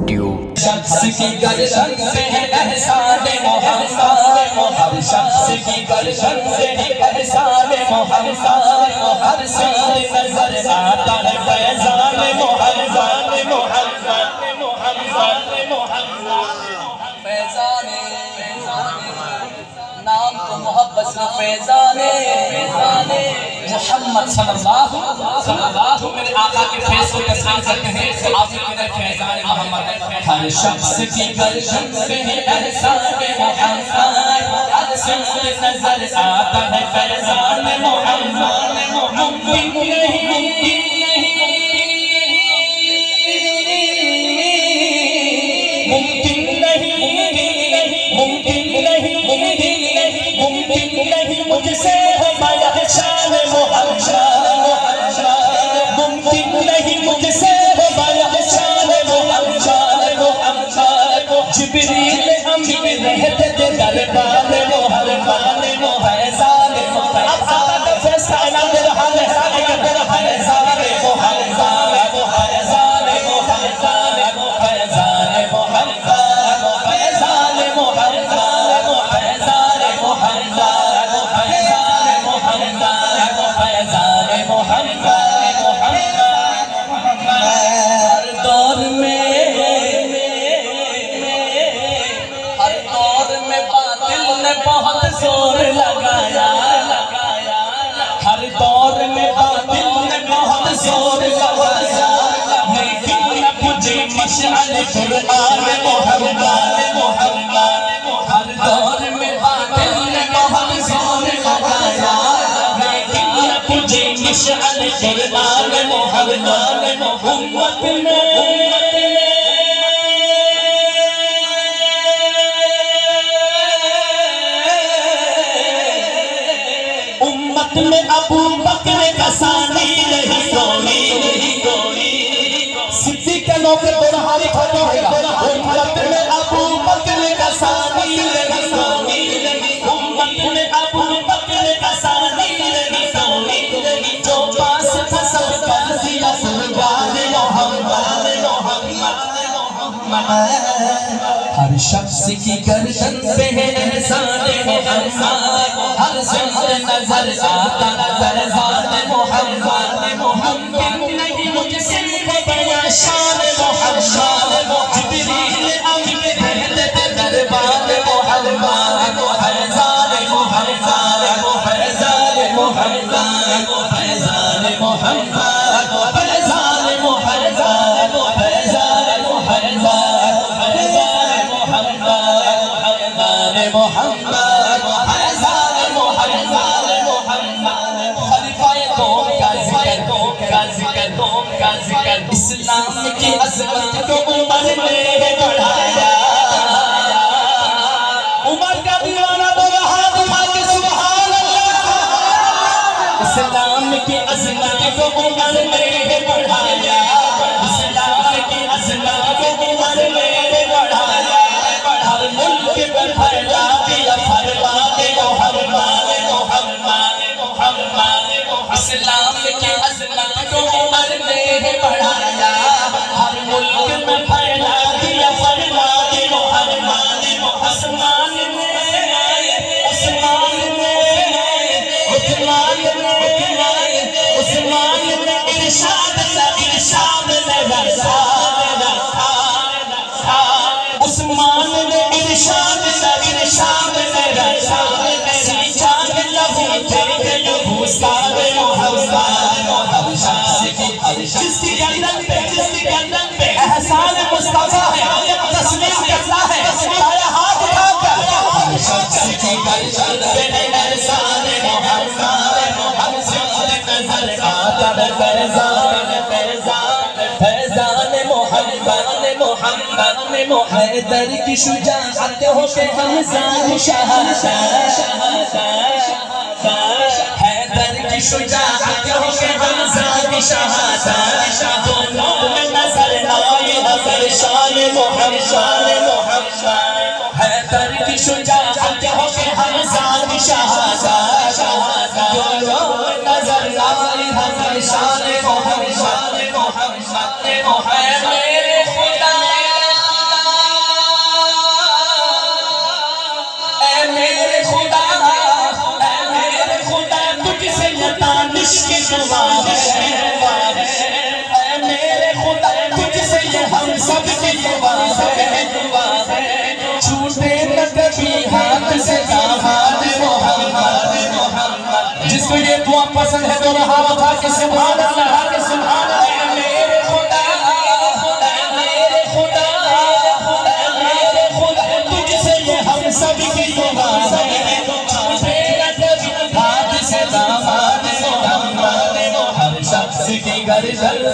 Tube. شخص کی گردن پہ ہے احسان محمد، ہر شخص کی گردن پہ ہے احسان محمد، ہر سال نظر آتا ہے فیضان محمد، فیضان نام تو محبت سے فیضان محمد صلی اللہ میرے آقا کے فیض کو تسلیم کرتے ہیں، آپ کی میرے فیضان محمد۔ ہر شخص کی گردن پہ ہے احسان محمد، ہر سال نظر آتا ہے فیضان محمد، ممکن نہیں مجھ سے ہے بیان محمد، ممکن نہیں مجھ سے ہے بیان محمد، جبریل امین رہتے تھے دربار محمد، فیضان اب آقا کا فیض کائنات دے رہا ہے، فیضان محمد، فیضان محمد، فیضان محمد، فیضان محمد، فیضان محمد، بہت زور لگایا، ہر دور میں باطل نے بہت زور لگایا، لیکن نہ بجھی مشعل قرآن محمد، ہر دور میں باطل نے بہت زور لگایا، لیکن نہ بجھی مشعل قرآن محمد، امت میں ابو بکر کا ثانی نہیں کوئی، صدیق کے نوکر برہانی کھڑی ہوگا، امت میں ابو بکر کا ثانی نہیں کوئی، امت میں ابو بکر کا ثانی نہیں کوئی، جو پاس تھا سب کر دیا سرگان محمد، ہر شخص کی گردن پہ ہے احسان محمد، ہر سال نظر آتا فیضان محمد، ممکن نہیں مجھ سے ہے بیان شان محمد، جبریل امین رہتے تھے دربار محمد، فیضان محمد، فیضان محمد، فیضان محمد، فیضان محمد، فیضان محمد، فیضان محمد، خلیفہ قوم کا ذکر، اسلام کی عظمت کو عمر نے بڑھایا، عمر کا دیوانہ تو رہا دکھا کے سبحان اللہ، اسلام کی عظمت کو عمر نے بڑھایا، اسلام کی عظمت کو عمر نے بڑھایا، ہر ملک پر پھیلا دیا فرمان محمد، اسلام کی عظمت کو عمر نے بڑھایا، ہر ملک میں پھیلا دیا فرمان محمد، عثمان نے ارشاد عثمان نے ارشاد سیچان لہو تیرے لہو سار محمد، جس کی گردن پہ احسان مصطفیٰ ہے، تسلیم کرتا ہے دایا ہاتھ اٹھا کر، ہر شخص کی گردن پہ احسان محمد، ہر سال نظر آتا ہے فیضان محمد، حیدر کی شجاعت ہو کے حمزہ شہادت، حیدر کی شجاعت ہو کے حمزہ شہادت، دونوں میں نظر آئی حضر شان محمد، حیدر کی شجاعت ہو کے حمزہ شہادت، دونوں میں نظر آئی حضر شان محمد، میرے خدا پسند ہے تو رہا اٹھا کے سبحان اللہ سبحان اللہ میرے خدا میرے خدا میرے خدا تجھ سے یہ ہم سب کی دعا ہے تیرا کبھی ہاتھ سے داماد محمد ہر شخص کی گردن